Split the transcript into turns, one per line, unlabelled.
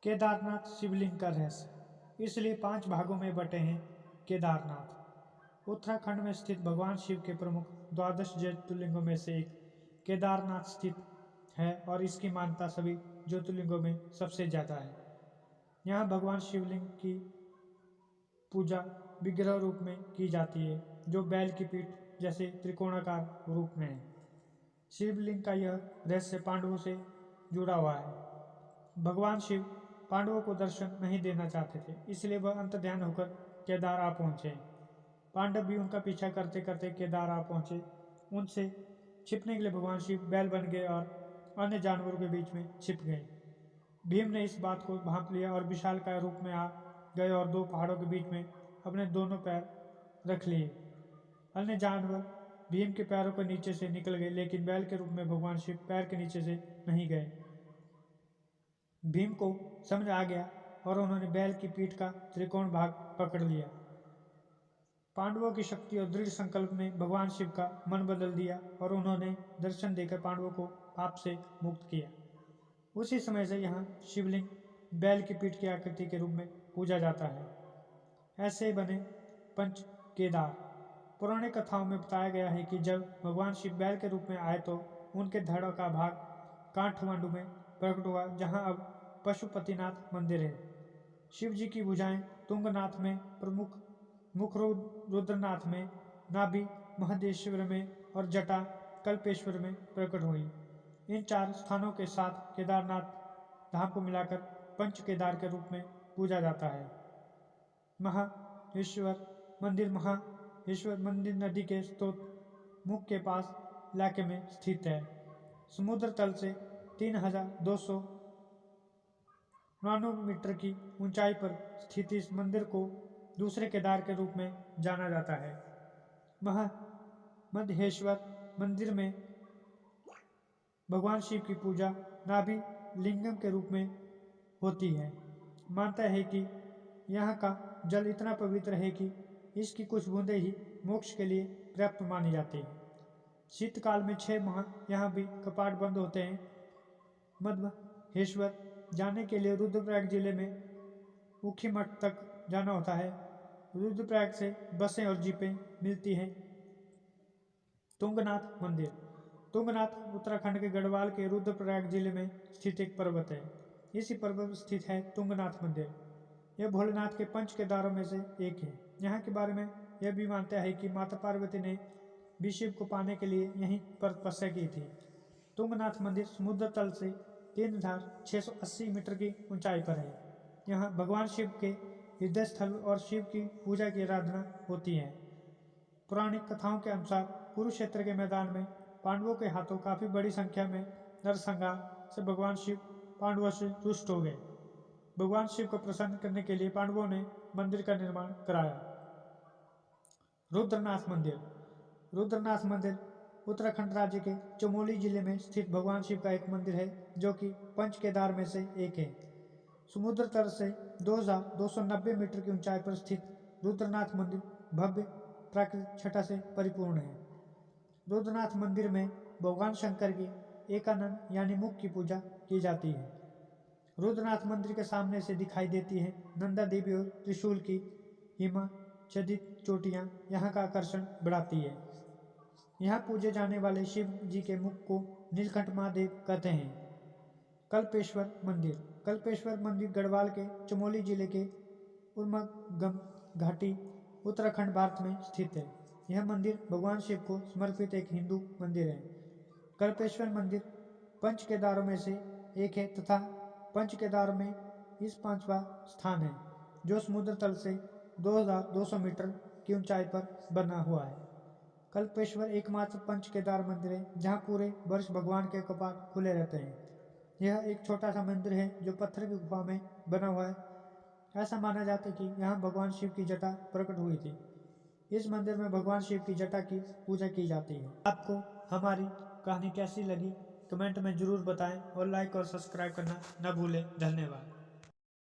केदारनाथ शिवलिंग का रहस्य। इसलिए 5 भागों में बटे हैं केदारनाथ। उत्तराखंड में स्थित भगवान शिव के प्रमुख द्वादश ज्योतिर्लिंगों में से एक केदारनाथ स्थित है और इसकी मान्यता सभी ज्योतिर्लिंगों में सबसे ज़्यादा है। यहाँ भगवान शिवलिंग की पूजा विग्रह रूप में की जाती है, जो बैल की पीठ जैसे त्रिकोणाकार रूप में है। शिवलिंग का यह रहस्य पांडवों से जुड़ा हुआ है। भगवान शिव पांडवों को दर्शन नहीं देना चाहते थे, इसलिए वह अंतर्ध्यान होकर केदार आ पहुंचे। पांडव भी उनका पीछा करते करते केदार आ पहुंचे। उनसे छिपने के लिए भगवान शिव बैल बन गए और अन्य जानवरों के बीच में छिप गए। भीम ने इस बात को भांप लिया और विशालकाय रूप में आ गए और 2 पहाड़ों के बीच में अपने दोनों पैर रख लिए। अन्य जानवर भीम के पैरों के नीचे से निकल गए, लेकिन बैल के रूप में भगवान शिव पैर के नीचे से नहीं गए। भीम को समझ आ गया और उन्होंने बैल की पीठ का त्रिकोण भाग पकड़ लिया। पांडवों की शक्ति और दृढ़ संकल्प ने भगवान शिव का मन बदल दिया और उन्होंने दर्शन देकर पांडवों को पाप से मुक्त किया। उसी समय से यहाँ शिवलिंग बैल की पीठ की आकृति के रूप में पूजा जाता है। ऐसे ही बने पंच केदार। पुरानी कथाओं में बताया गया है कि जब भगवान शिव बैल के रूप में आए तो उनके धड़ का भाग काठमांडू में प्रकट हुआ, जहाँ अब पशुपतिनाथ मंदिर है। शिव जी की भुजाएं तुंगनाथ में प्रमुख, मुख रुद्रनाथ में, नाभि महदेश्वर में और जटा कल्पेश्वर में प्रकट हुई। इन 4 स्थानों के साथ केदारनाथ धाम को मिलाकर पंच केदार के रूप में पूजा जाता है। महाहेश्वर मंदिर नदी के स्रोत मुख के पास इलाके में स्थित है। समुद्र तल से 3299 मीटर की ऊंचाई पर स्थित इस मंदिर को दूसरे केदार के रूप में जाना जाता है। महेश्वर मंदिर में भगवान शिव की पूजा नाभि लिंगम के रूप में होती है। मानता है कि यहाँ का जल इतना पवित्र है कि इसकी कुछ बूंदें ही मोक्ष के लिए पर्याप्त मानी जाती है। शीतकाल में 6 माह यहाँ भी कपाट बंद होते हैं। महेश्वर जाने के लिए रुद्रप्रयाग जिले में ऊखीमठ तक जाना होता है। रुद्रप्रयाग से बसें और जीपें मिलती हैं। तुंगनाथ मंदिर। तुंगनाथ उत्तराखंड के गढ़वाल के रुद्रप्रयाग जिले में स्थित एक पर्वत है। इसी पर्वत पर स्थित है तुंगनाथ मंदिर। यह भोलेनाथ के पंच केदारों में से एक है। यहाँ के बारे में यह भी मानता है कि माता पार्वती ने भी शिव को पाने के लिए यहीं पर तपस्या की थी। तुंगनाथ मंदिर समुद्र तल से 3680 मीटर की ऊंचाई पर है। यहाँ भगवान शिव के हृदय स्थल और शिव की पूजा की आराधना होती है। पौराणिक कथाओं के अनुसार कुरुक्षेत्र के मैदान में पांडवों के हाथों काफी बड़ी संख्या में नरसंहार से भगवान शिव पांडवों से रुष्ट हो गए। भगवान शिव को प्रसन्न करने के लिए पांडवों ने मंदिर का निर्माण कराया। रुद्रनाथ मंदिर। रुद्रनाथ मंदिर उत्तराखंड राज्य के चमोली जिले में स्थित भगवान शिव का एक मंदिर है, जो कि पंच केदार में से एक है। समुद्र तल से 2290 मीटर की ऊंचाई पर स्थित रुद्रनाथ मंदिर भव्य प्राकृतिक छटा से परिपूर्ण है। रुद्रनाथ मंदिर में भगवान शंकर की एकानन यानी मुख की पूजा की जाती है। रुद्रनाथ मंदिर के सामने से दिखाई देती है नंदा देवी और त्रिशूल की हिमाच्छादित चोटियां यहाँ का आकर्षण बढ़ाती है। यहाँ पूजे जाने वाले शिव जी के मुख को नीलकंठ महादेव कहते हैं। कल्पेश्वर मंदिर। कल्पेश्वर मंदिर गढ़वाल के चमोली जिले के उर्मगम घाटी उत्तराखंड भारत में स्थित है। यह मंदिर भगवान शिव को समर्पित एक हिंदू मंदिर है। कल्पेश्वर मंदिर पंच केदारों में से एक है तथा पंच केदारों में इस 5वां स्थान है, जो समुद्र तल से 2200 मीटर की ऊंचाई पर बना हुआ है। कल्पेश्वर एकमात्र पंच केदार मंदिर है जहाँ पूरे वर्ष भगवान के कपाट खुले रहते हैं। यह एक छोटा सा मंदिर है जो पत्थर की गुफा में बना हुआ है। ऐसा माना जाता है कि यहाँ भगवान शिव की जटा प्रकट हुई थी। इस मंदिर में भगवान शिव की जटा की पूजा की जाती है। आपको हमारी कहानी कैसी लगी कमेंट में जरूर बताएं और लाइक और सब्सक्राइब करना न भूलें। धन्यवाद।